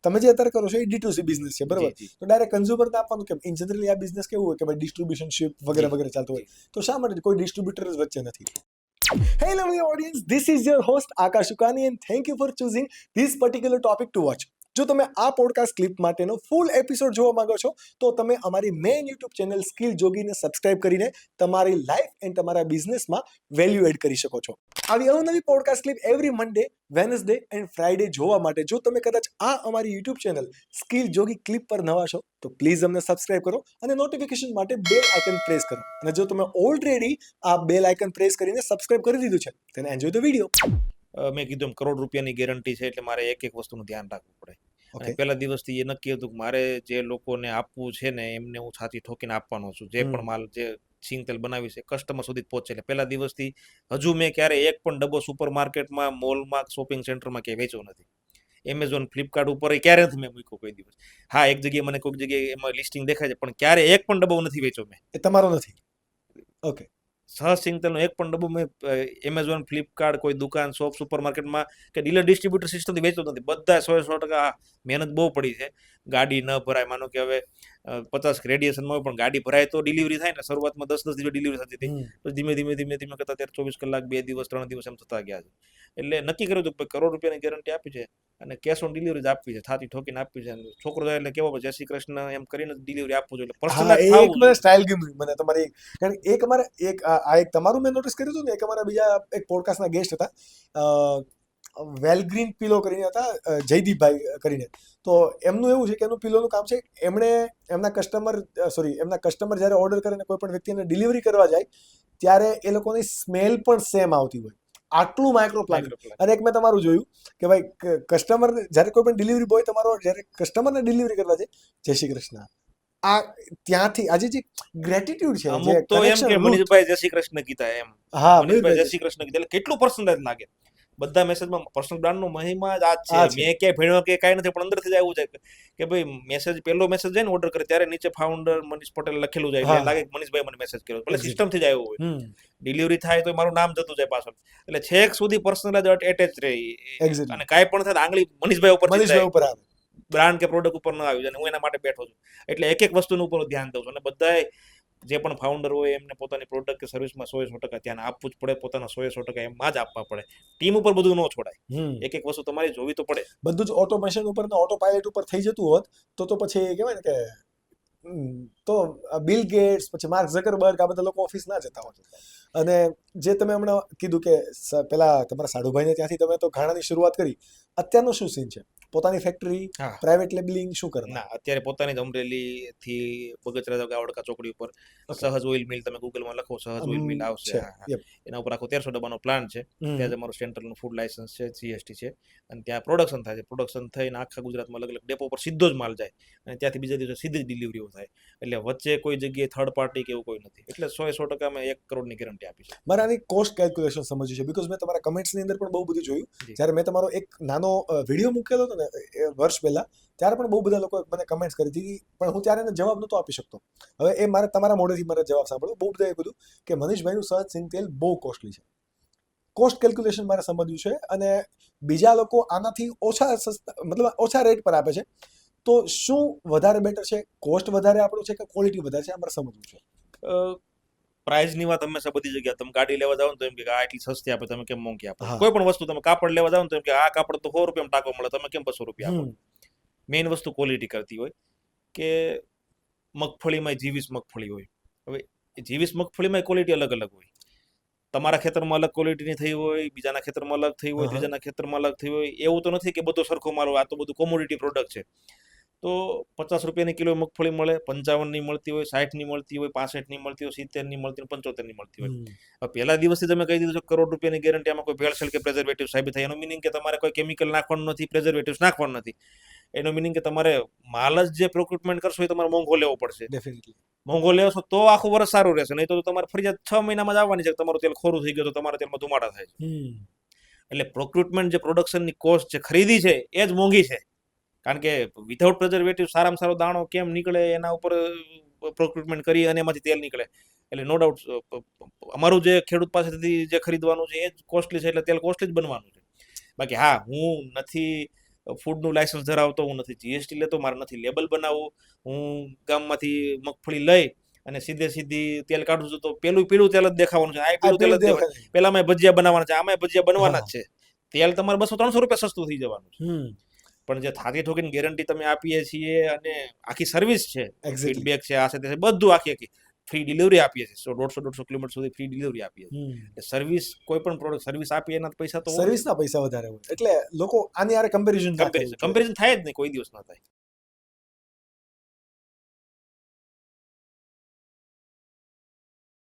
તમે જે અત્યારે કરો છો એ D2C બિઝનેસ છે, જી બરાબર? જી તો ડાયરેક્ટ કન્ઝ્યુમર ને આપવાનું કેમ? ઇન જનરલી આ બિઝનેસ કેવું હોય કે ભાઈ ડિસ્ટ્રીબ્યુશનશિપ વગેરે જી વગેરે ચાલતું હોય, જી તો શા માટે કોઈ ડિસ્ટ્રીબ્યુટર જ વચ્ચે નથી? Hey lovely audience, this is your host Akash Ukani and thank you for choosing this particular topic to watch. જો તમે આ પોડકાસ્ટ ક્લિપ માટેનો ફૂલ એપિસોડ જોવા માંગો છો તો તમે અમારી મેઇન યુટ્યુબ ચેનલ સ્કિલ જોગીને સબસ્ક્રાઇબ કરીને તમારી લાઈફ એન્ડ તમારા બિઝનેસમાં વેલ્યુ એડ કરી શકો છો. આવી અવનવી podcast clip every Monday, Wednesday and Friday જોવા માટે જો તમે કદાચ આ અમારી યુટ્યુબ ચેનલ સ્કિલ જોગી ક્લિપ પર નવા છો તો પ્લીઝ અમને સબસ્ક્રાઇબ કરો અને નોટિફિકેશન માટે બેલ આઇકન પ્રેસ કરો. અને જો તમે ઓલરેડી આ બેલ આઇકન પ્રેસ કરીને સબસ્ક્રાઇબ કરી દીધું છે then enjoy the video. મેં કીધું એમ કરોડ રૂપિયાની ગેરંટી છે એટલે મારે એક વસ્તુનું ધ્યાન રાખવું પડે. અને પહેલા દિવસથી એ નક્કી હતું કે મારે જે લોકોને આપવું છે ને એમને હું છાતી ઠોકીને આપવાનો છું. જે પણ માલ જે સિંગતેલ બનાવી છે કસ્ટમર સુધી પહોંચે. એટલે પહેલા દિવસથી હજુ મેં ક્યારે એક પણ ડબ્બો સુપર માર્કેટમાં, મોલમાં, શોપિંગ સેન્ટરમાં ક્યાંય વેચ્યો નથી. એમેઝોન, ફ્લિપકાર્ટ ઉપર ક્યારે નથી મેં મૂક્યો કોઈ દિવસ. હા, એક જગ્યાએ મને કોઈક જગ્યાએ એમાં લિસ્ટિંગ દેખાય છે પણ ક્યારે એક પણ ડબ્બો નથી વેચ્યો મેં. એ તમારો નથી? ઓકે. સહજ સિંગતેલનો એક પણ ડબ્બો મેં એમેઝોન, ફ્લિપકાર્ટ, કોઈ દુકાન, શોપ, સુપર માર્કેટમાં કે ડીલર ડિસ્ટ્રીબ્યુટર સિસ્ટમથી વેચતો નથી. બધા 100% મહેનત બહુ પડી છે. ગાડી ન ભરાય, માનો કે હવે 50 રેડિયેશનમાં હોય પણ ગાડી ભરાય તો ડિલિવરી થાય ને. શરૂઆતમાં 10 દિવસ ડિલિવરી થતી હતી, પછી ધીમે ધીમે કરતા અત્યારે 24 કલાક, 2 દિવસ, 3 દિવસ એમ થતા ગયા છે. એટલે નક્કી કર્યું હતું કે કરોડ રૂપિયાની ગેરંટી આપી છે અને કેશ ઓન ડિલિવરી જ આપવી છે, છાતી ઠોકીને આપવી છે. છોકરો જાય એટલે કેવો જય શ્રી કૃષ્ણ એમ કરીને ડિલિવરી આપવું જોઈએ. પર્સનલાઇઝ એક થવું મને જોઈએ. સ્ટાઇલ ગમી મને તમારી, કારણ કે એક અમારે એક તમારું મેં નોટિસ કર્યું હતું ને, એક અમારા બીજા એક પોડકાસ્ટના ગેસ્ટ હતા, વેલગ્રીન પિલો કરીને હતા, જયદીપભાઈ કરીને. તો એમનું એવું છે કે એનું પિલોનું કામ છે, એમણે એમના કસ્ટમર જ્યારે ઓર્ડર કરે ને કોઈ પણ વ્યક્તિને ડિલિવરી કરવા જાય ત્યારે એ લોકોની સ્મેલ પણ સેમ આવતી હોય. આટલું માઇક્રો પ્લાનિંગ. અને એક મેં તમારું જોયું કે ભાઈ કસ્ટમર જ્યારે કોઈ પણ ડિલિવરી બોય તમારો જ્યારે કસ્ટમરને ડિલિવરી કરવા જાય, જય શ્રી કૃષ્ણ, આ ત્યાંથી આજે જે ગ્રેટિટ્યુડ છે, જે અમુક તો એમ કનેક્શન કે રૂટ. મનીષભાઈ જય શ્રી કૃષ્ણ કીધા એમ. હા, મનીષભાઈ જય શ્રી કૃષ્ણ કીધા એટલે કેટલું પર્સનલાઇઝ લાગે. બધા મેસેજમાં પર્સનલ બ્રાન્ડનો મહિમા જ આ જ છે. મેં ક્યાંય ભણ્યો કે કાંઈ નથી, પણ અંદરથી જ આવ્યું છે કે ભાઈ મેસેજ, પહેલો મેસેજ જાય ને ઓર્ડર કરે ત્યારે નીચે ફાઉન્ડર મનીષ પટેલ લખેલું જાય એટલે લાગે કે મનીષભાઈ મને મેસેજ કર્યો. ભલે સિસ્ટમથી જ આવ્યો હોય, ડિલિવરી થાય તો મારું નામ જતું જાય પાછળ. એટલે છેક સુધી પર્સનલાઇઝ એટેચ રહે. અને કાંઈ પણ થાય આંગળી મનીષભાઈ ઉપર જાય, બ્રાન્ડ કે પ્રોડક્ટ ઉપર ન આવી જાય. હું એના માટે બેઠો છું. એટલે એક એક વસ્તુનું ઉપર ધ્યાન દઉં છું. અને બધાએ જે પણ ફાઉન્ડર હોય એમને પોતાની પ્રોડક્ટ કે સર્વિસમાં 100% ધ્યાન આપવું જ પડે. પોતાના 100% એમાં જ આપવા પડે. ટીમ ઉપર બધું ન છોડાય. એક એક વસ્તુ તમારી જોવી તો પડે. બધું જ ઓટોમેશન ઉપર ને ઓટો પાયલટ ઉપર થઈ જતું હોત તો પછી કહેવાય ને કે તો બિલ ગેટ્સ, પછી માર્ક ઝકરબર્ગ, આ બધા લોકો ઓફિસ ના જતા હોત. અને જે તમે હમણાં કીધું કે પેલા તમારા સાડુભાઈને ત્યાંથી તમે તો ઘાણાની શરૂઆત કરી, અત્યારનો શું સીન છે? પોતાની ફેક્ટરી, પ્રાઇવેટ લેબલિંગ શું કરવા? ના, અત્યારે પોતાની જ અમરેલી થી બગસરા ગાવડકા ચોકડી ઉપર સહજ ઓઇલ મિલ, તમે ગૂગલમાં લખો સહજ ઓઇલ મિલ આવશે. એના ઉપર આખો 1300 ડબ્બાનો પ્લાન્ટ છે. ત્યાં જ અમારું સેન્ટ્રલનું ફૂડ લાયસન્સ છે, જીએસટી છે. અને ત્યાં પ્રોડક્શન થાય છે. પ્રોડક્શન થઈને આખા ગુજરાતમાં અલગ અલગ ડેપો પર સીધો જ માલ જાય અને ત્યાંથી બીજા દિવસે સીધી જ ડિલિવરીઓ થાય. એટલે વચ્ચે કોઈ જગ્યાએ થર્ડ પાર્ટી કે એવું કોઈ નથી. એટલે 100% અમે 1 કરોડની ગેરંટી આપી છે. મારે આની કોસ્ટ કેલ્ક્યુલેશન સમજ્યું છે, બીકોઝ મેં તમારા કમેન્ટ્સની અંદર પણ બહુ બધું જોયું. જ્યારે મેં તમારો એક નાનો વિડીયો મૂકેલો હતો ને વર્ષ પહેલા, ત્યારે પણ બહુ બધા લોકો મને કમેન્ટ્સ કરી હતી, પણ હું ત્યારે એને જવાબ નહોતો આપી શકતો. હવે એ મારે તમારા મોઢેથી મારે જવાબ સાંભળ્યો. બહુ બધા એ કીધું કે મનીષભાઈનું સહજ સિંગતેલ બહુ કોસ્ટલી છે. કોસ્ટ કેલ્ક્યુલેશન મારે સમજ્યું છે. અને બીજા લોકો આનાથી ઓછા સસ્તા, મતલબ ઓછા રેટ પર આપે છે. તો શું વધારે બેટર છે? કોસ્ટ વધારે આપણું છે કે ક્વોલિટી વધારે છે? આ મારે સમજવું છે. પ્રાઇઝની વાત હંમેશા બધી જગ્યાએ, તમે ગાડી લેવા જાવ ને તો એમ કે આ એટલી સસ્તી આપે, તમે કેમ મોંઘી આપો? કોઈ પણ વસ્તુ તમે કાપડ લેવા જાવ ને તો એમ કે આ કાપડ તો 100 રૂપિયામાં ટાંકો મળે, તમે કેમ 200 રૂપિયા આપો? મેઇન વસ્તુ ક્વોલિટી કરતી હોય. કે મગફળીમાં જીવીસ મગફળી હોય. હવે જીવીસ મગફળીમાં ક્વોલિટી અલગ અલગ હોય. તમારા ખેતરમાં અલગ ક્વોલિટીની થઈ હોય, બીજાના ખેતરમાં અલગ થઈ હોય, ત્રીજાના ખેતરમાં અલગ થઈ હોય. એવું તો નથી કે બધો સરખો માલ હોય. આ તો બધું કોમોડિટી પ્રોડક્ટ છે. તો 50 રૂપિયાની કિલો મગફળી મળે, 55ની મળતી હોય, 60ની મળતી હોય, 65ની મળતી હોય, 70ની મળતી હોય, 75ની મળતી હોય. હવે પહેલા દિવસથી તમે કહી દીધું છે કરોડ રૂપિયાની ગેરંટી, આમાં કોઈ ભેળસેળ કે પ્રેઝર્વેટિવ સાબિત થાય, એનો મિનિંગ કે તમારે કોઈ કેમિકલ નાખવાનું નથી, પ્રેઝર્વેટિવ્સ નાખવાનું નથી. એનો મિનિંગ કે તમારે માલ જ જે પ્રોક્યુરમેન્ટ કરશો એ તમારે મોંઘો લેવો પડશે. ડેફિનેટલી મોંઘો લેશો તો આખું વર્ષ સારું રહેશે. નહીં તો તમારે ફરજિયાત 6 મહિનામાં જ આવવાની છે તમારું તેલ ખોરું થઈ ગયું તો તમારા તેલમાં ધુમાડા થાય છે. એટલે પ્રોક્યુરમેન્ટ જે પ્રોડક્શનની કોસ્ટ છે, ખરીદી છે, એ જ મોંઘી છે. કારણ કે વિધાઉટ પ્રેઝર્વેટિવ સારામાં સારો દાણો કેમ નીકળે એના ઉપર પ્રોક્યુરમેન્ટ કરી અને એમાંથી તેલ નીકળે. એટલે નો ડાઉટ અમારું જે ખેડૂત પાસેથી જે ખરીદવાનું છે એ જ કોસ્ટલી છે, એટલે તેલ કોસ્ટલી જ બનવાનું છે. બાકી હા, હું નથી ફૂડનું લાયસન્સ ધરાવતો હું નથી, જીએસટી લેતો, મારે નથી લેબલ બનાવવું, હું ગામમાંથી મગફળી લઈ અને સીધી તેલ કાઢું છું તો પેલું પીળું તેલ જ દેખાવાનું છે, આ પીળું તેલ જ દેખાય, પેલામાં ભજીયા બનાવવાના છે, આમાં ભજીયા બનવાના જ છે, તેલ તમારે 200-300 રૂપિયા સસ્તું થઈ જવાનું છે. પણ જે થાકી ઠોકીને ગેરંટી તમે આપીએ છીએ અને આખી સર્વિસ છે, ફીડબેક છે, આ છે તે છે, બધું આખી ફ્રી ડિલિવરી આપીએ છીએ, 150-150 કિલોમીટર સુધી ફ્રી ડિલિવરી આપીએ છીએ. સર્વિસ કોઈ પણ પ્રોડક્ટ સર્વિસ આપીએ એના પૈસા તો સર્વિસના પૈસા વધારે હોય, એટલે લોકો આની હારે કમ્પેરિઝન થાય જ નહીં, કોઈ દિવસ ના થાય.